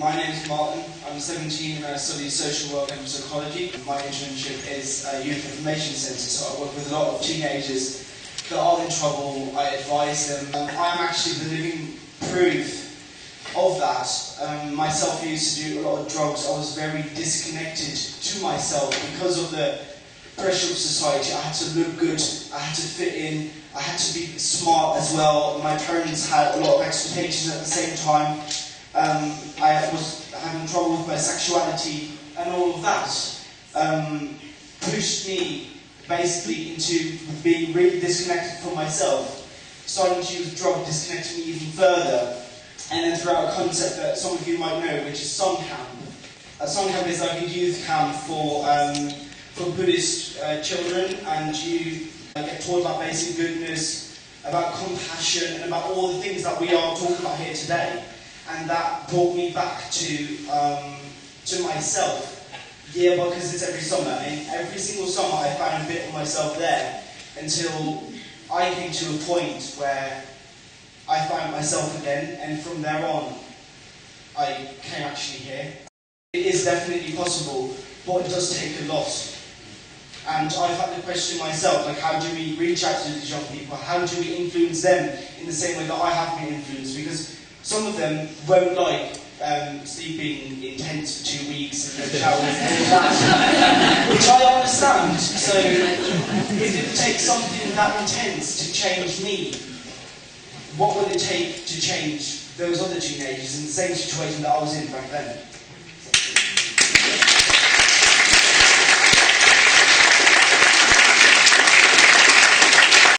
My name is Martin. I'm 17 and I study social work and psychology. My internship is a youth information centre, so I work with a lot of teenagers that are in trouble. I advise them. I'm actually the living proof of that. Myself, I used to do a lot of drugs. I was very disconnected to myself because of the pressure of society. I had to look good, I had to fit in, I had to be smart as well. My parents had a lot of expectations at the same time. I was having trouble with my sexuality, and all of that pushed me basically into being really disconnected from myself. Starting to use drugs disconnected me even further, and then throughout a concept that some of you might know, which is Song Camp. Song Camp is like a youth camp for Buddhist children, and you get taught about basic goodness, about compassion, and about all the things that we are talking about here today. And that brought me back to myself. Yeah, because it's every summer, and every single summer I found a bit of myself there, until I came to a point where I found myself again, and from there on, I came actually here. It is definitely possible, but it does take a lot. And I've had to question myself, like, how do we reach out to these young people? How do we influence them in the same way that I have been influenced? Because some of them won't like sleeping in tents for 2 weeks and no showers and all that, which I understand. So if it takes something that intense to change me, what would it take to change those other teenagers in the same situation that I was in back then?